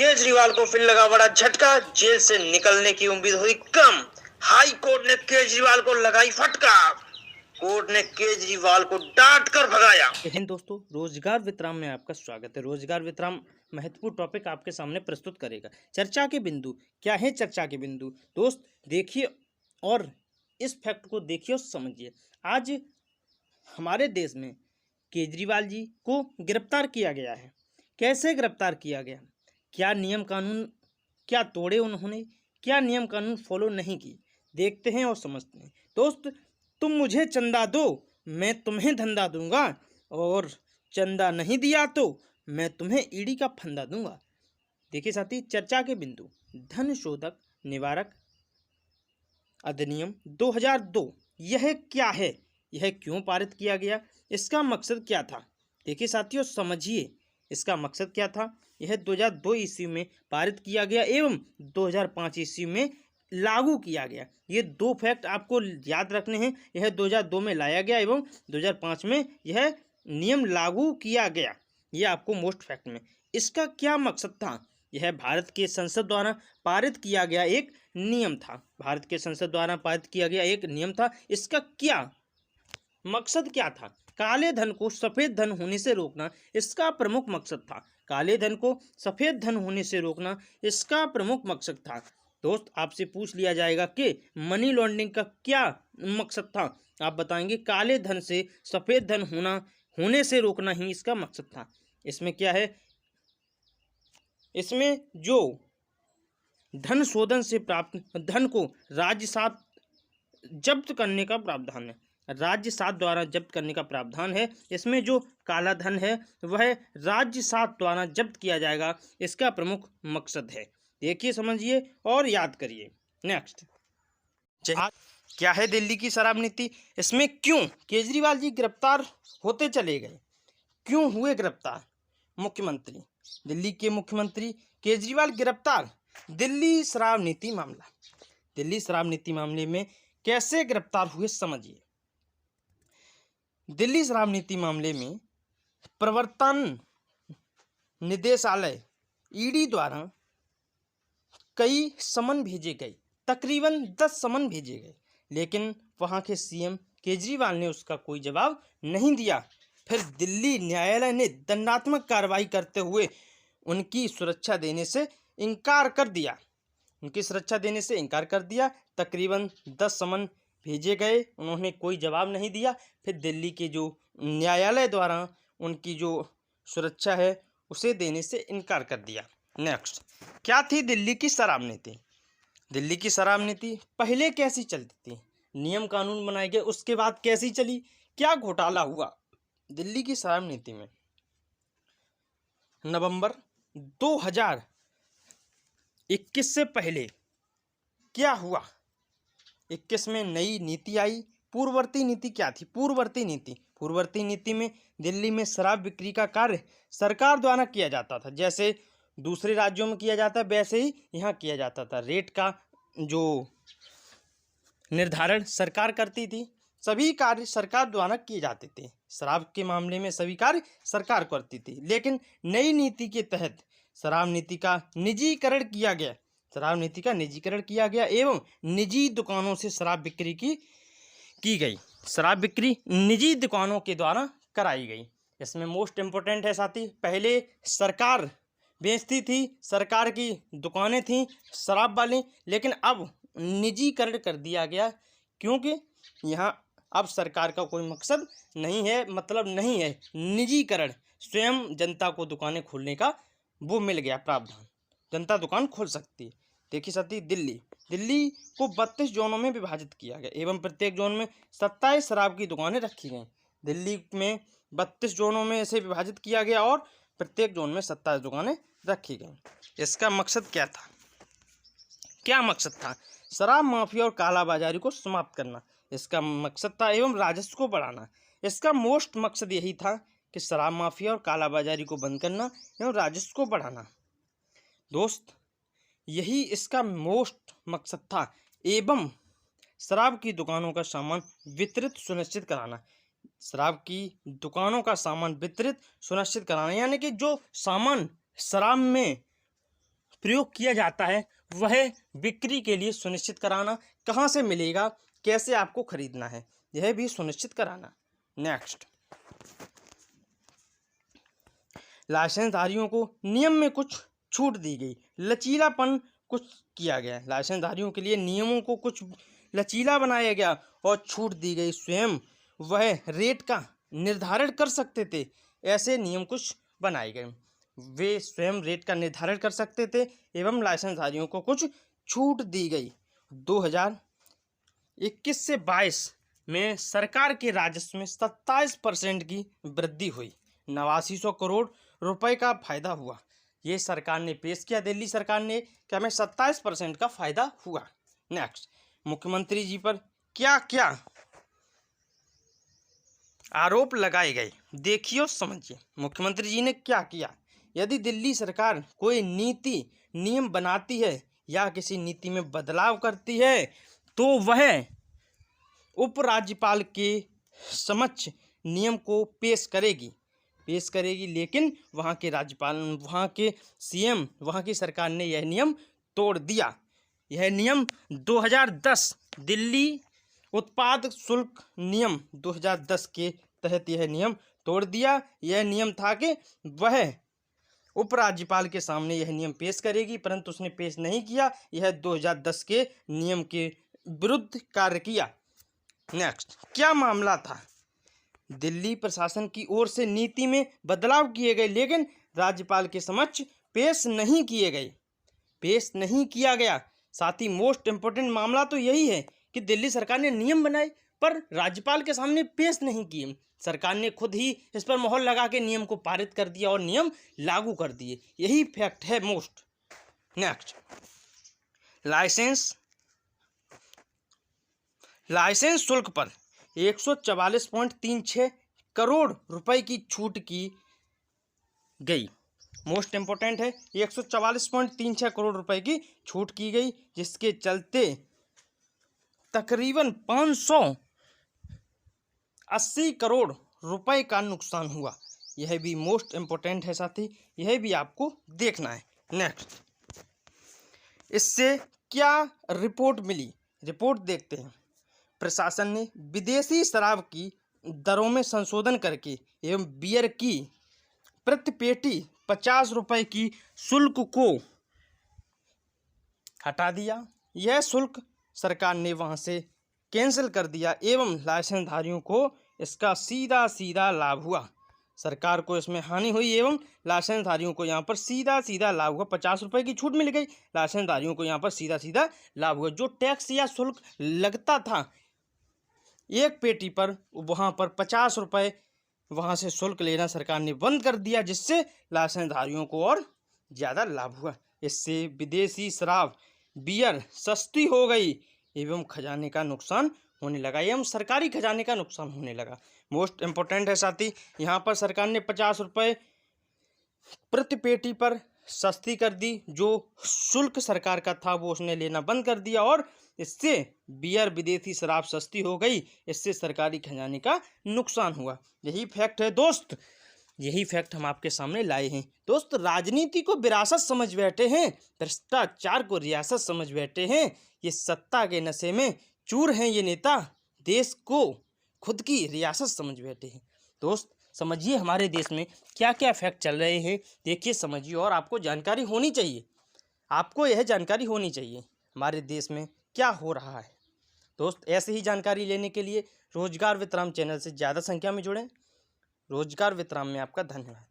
केजरीवाल को फिर लगा बड़ा झटका, जेल से निकलने की उम्मीद हुई कम। हाई कोर्ट ने केजरीवाल को लगाई फटका। कोर्ट ने केजरीवाल को डांट कर भगाया। हिंद दोस्तों, रोजगार वित्राम में आपका स्वागत है। रोजगार वित्राम महत्वपूर्ण टॉपिक आपके सामने प्रस्तुत करेगा। चर्चा के बिंदु क्या है? चर्चा के बिंदु दोस्त देखिए और इस फैक्ट को देखिए और समझिए। आज हमारे देश में केजरीवाल जी को गिरफ्तार किया गया है। कैसे गिरफ्तार किया गया? क्या नियम कानून क्या तोड़े उन्होंने? क्या नियम कानून फॉलो नहीं की? देखते हैं और समझते हैं। दोस्त, तुम मुझे चंदा दो, मैं तुम्हें धंधा दूंगा, और चंदा नहीं दिया तो मैं तुम्हें ईडी का फंदा दूंगा। देखिए साथी, चर्चा के बिंदु। धन शोधक निवारक अधिनियम 2002 यह क्या है? यह क्यों पारित किया गया? इसका मकसद क्या था? देखिए साथियों, समझिए इसका मकसद क्या था। यह 2002 ईस्वी में पारित किया गया एवं 2005 ईस्वी में लागू किया गया। ये दो फैक्ट आपको याद रखने हैं। यह 2002 में लाया गया एवं 2005 में यह नियम लागू किया गया। ये आपको मोस्ट फैक्ट में। इसका क्या मकसद था? यह भारत के संसद द्वारा पारित किया गया एक नियम था। भारत के संसद द्वारा पारित किया गया एक नियम था। इसका क्या मकसद क्या था? काले धन को सफेद धन होने से रोकना इसका प्रमुख मकसद था। काले धन को सफेद धन होने से रोकना इसका प्रमुख मकसद था। दोस्त, आपसे पूछ लिया जाएगा कि मनी लॉन्ड्रिंग का क्या मकसद था, आप बताएंगे काले धन से सफेद धन होने से रोकना ही इसका मकसद था। इसमें क्या है? इसमें जो धन शोधन से प्राप्त धन को राजसात जब्त करने का प्रावधान है। राज्य द्वारा जब्त करने का प्रावधान है। इसमें जो काला धन है वह राज्य द्वारा जब्त किया जाएगा, इसका प्रमुख मकसद है। देखिए, समझिए और याद करिए। नेक्स्ट, क्या है दिल्ली की शराब नीति? इसमें क्यों केजरीवाल जी गिरफ्तार होते चले गए? क्यों हुए गिरफ्तार? मुख्यमंत्री, दिल्ली के मुख्यमंत्री केजरीवाल गिरफ्तार। दिल्ली शराब नीति मामला। दिल्ली शराब नीति मामले में कैसे गिरफ्तार हुए, समझिए। दिल्ली शराब नीति मामले में प्रवर्तन निदेशालय ईडी द्वारा कई समन भेजे गए, तकरीबन 10 समन भेजे गए, लेकिन वहां के सीएम केजरीवाल ने उसका कोई जवाब नहीं दिया। फिर दिल्ली न्यायालय ने दंडात्मक कार्रवाई करते हुए उनकी सुरक्षा देने से इनकार कर दिया। तकरीबन 10 समन भेजे गए, उन्होंने कोई जवाब नहीं दिया। फिर दिल्ली के जो न्यायालय द्वारा उनकी जो सुरक्षा है उसे देने से इनकार कर दिया। नेक्स्ट, क्या थी दिल्ली की शराब नीति? दिल्ली की शराब नीति पहले कैसी चलती थी? नियम कानून बनाए गए, उसके बाद कैसी चली? क्या घोटाला हुआ दिल्ली की शराब नीति में? नवंबर 2021 से पहले क्या हुआ? 21 में नई नीति आई। पूर्ववर्ती नीति क्या थी? पूर्ववर्ती नीति में दिल्ली में शराब बिक्री का कार्य सरकार द्वारा किया जाता था। जैसे दूसरे राज्यों में किया जाता है वैसे ही यहाँ किया जाता था। रेट का जो निर्धारण सरकार करती थी। सभी कार्य सरकार द्वारा किए जाते थे। शराब के मामले में सभी कार्य सरकार करती थी। लेकिन नई नीति के तहत शराब नीति का निजीकरण किया गया एवं निजी दुकानों से शराब बिक्री की गई। शराब बिक्री निजी दुकानों के द्वारा कराई गई। इसमें मोस्ट इम्पोर्टेंट है साथी, पहले सरकार बेचती थी, सरकार की दुकानें थीं शराब वाली, लेकिन अब निजीकरण कर दिया गया, क्योंकि यहाँ अब सरकार का कोई मकसद नहीं है, मतलब नहीं है निजीकरण। स्वयं जनता को दुकानें खोलने का वो मिल गया प्रावधान, जनता दुकान खोल सकती है। देखिए साथी, दिल्ली को 32 जोनों में विभाजित किया गया एवं प्रत्येक जोन में 27 शराब की दुकानें रखी गई। दिल्ली में 32 जोनों में इसे विभाजित किया गया और प्रत्येक जोन में 27 दुकानें रखी गई। इसका मकसद क्या था? शराब माफिया और कालाबाजारी को समाप्त करना इसका मकसद था एवं राजस्व को बढ़ाना। इसका मोस्ट मकसद यही था कि शराब माफिया और कालाबाजारी को बंद करना एवं राजस्व को बढ़ाना। दोस्त, यही इसका मोस्ट मकसद था एवं शराब की दुकानों का सामान वितरित सुनिश्चित कराना। यानी कि जो सामान शराब में प्रयोग किया जाता है वह बिक्री के लिए सुनिश्चित कराना। कहाँ से मिलेगा, कैसे आपको खरीदना है, यह भी सुनिश्चित कराना। नेक्स्ट, लाइसेंसधारियों को नियम में कुछ छूट दी गई, लचीलापन कुछ किया गया। लाइसेंसधारियों के लिए नियमों को कुछ लचीला बनाया गया और छूट दी गई। स्वयं वह रेट का निर्धारण कर सकते थे, ऐसे नियम कुछ बनाए गए। वे स्वयं रेट का निर्धारण कर सकते थे एवं लाइसेंसधारियों को कुछ छूट दी गई। 2021 से 22 में सरकार के राजस्व में 27% की वृद्धि हुई, 8900 करोड़ रुपए का फायदा हुआ। ये सरकार ने पेश किया, दिल्ली सरकार ने, कि हमें 27% का फायदा हुआ। नेक्स्ट, मुख्यमंत्री जी पर क्या क्या आरोप लगाए गए, देखिए और समझिए। मुख्यमंत्री जी ने क्या किया। यदि दिल्ली सरकार कोई नीति नियम बनाती है या किसी नीति में बदलाव करती है तो वह उपराज्यपाल के समक्ष नियम को पेश करेगी, लेकिन वहाँ के राज्यपाल, वहाँ के सीएम, वहाँ की सरकार ने यह नियम तोड़ दिया। यह नियम 2010 दिल्ली उत्पाद शुल्क नियम 2010 के तहत यह नियम तोड़ दिया। यह नियम था कि वह उपराज्यपाल के सामने यह नियम पेश करेगी, परंतु उसने पेश नहीं किया। यह 2010 के नियम के विरुद्ध कार्य किया। नेक्स्ट, क्या मामला था। दिल्ली प्रशासन की ओर से नीति में बदलाव किए गए, लेकिन राज्यपाल के समक्ष पेश नहीं किया गया। साथ ही मोस्ट इम्पोर्टेंट मामला तो यही है कि दिल्ली सरकार ने नियम बनाए पर राज्यपाल के सामने पेश नहीं किए। सरकार ने खुद ही इस पर मोहर लगा के नियम को पारित कर दिया और नियम लागू कर दिए। यही फैक्ट है मोस्ट। नेक्स्ट, लाइसेंस शुल्क पर 144.36 करोड़ रुपए की छूट की गई। मोस्ट इम्पोर्टेंट है, 144.36 करोड़ रुपए की छूट की गई, जिसके चलते तकरीबन 580 करोड़ रुपए का नुकसान हुआ। यह भी मोस्ट इम्पोर्टेंट है साथी, यह भी आपको देखना है। नेक्स्ट, इससे क्या रिपोर्ट मिली, रिपोर्ट देखते हैं। प्रशासन ने विदेशी शराब की दरों में संशोधन करके एवं बियर की प्रति पेटी 50 रुपए की शुल्क को हटा दिया। यह शुल्क सरकार ने वहां से कैंसिल कर दिया एवं लाइसेंसधारियों को इसका सीधा लाभ हुआ। सरकार को इसमें हानि हुई एवं लाइसेंसधारियों को यहाँ पर सीधा लाभ हुआ। 50 रुपए की छूट मिल गई, लाइसेंसधारियों को यहाँ पर सीधा लाभ हुआ। जो टैक्स या शुल्क लगता था एक पेटी पर, वहाँ पर 50 रुपए वहाँ से शुल्क लेना सरकार ने बंद कर दिया, जिससे लाइसेंसधारियों को और ज़्यादा लाभ हुआ। इससे विदेशी शराब बियर सस्ती हो गई एवं खजाने का नुकसान होने लगा, एवं सरकारी खजाने का नुकसान होने लगा। मोस्ट इम्पोर्टेंट है साथी, यहाँ पर सरकार ने 50 रुपये प्रति पेटी पर सस्ती कर दी। जो शुल्क सरकार का था वो उसने लेना बंद कर दिया और इससे बियर विदेशी शराब सस्ती हो गई, इससे सरकारी खजाने का नुकसान हुआ। यही फैक्ट है दोस्त, यही फैक्ट हम आपके सामने लाए हैं। दोस्त, राजनीति को विरासत समझ बैठे हैं, भ्रष्टाचार को रियासत समझ बैठे हैं। ये सत्ता के नशे में चूर हैं ये नेता, देश को खुद की रियासत समझ बैठे हैं। दोस्त, समझिए हमारे देश में क्या क्या फैक्ट चल रहे हैं, देखिए, समझिए, और आपको जानकारी होनी चाहिए। आपको यह जानकारी होनी चाहिए हमारे देश में क्या हो रहा है। दोस्त, ऐसे ही जानकारी लेने के लिए रोजगार वित्राम चैनल से ज़्यादा संख्या में जुड़ें। रोजगार वित्राम में आपका धन्यवाद।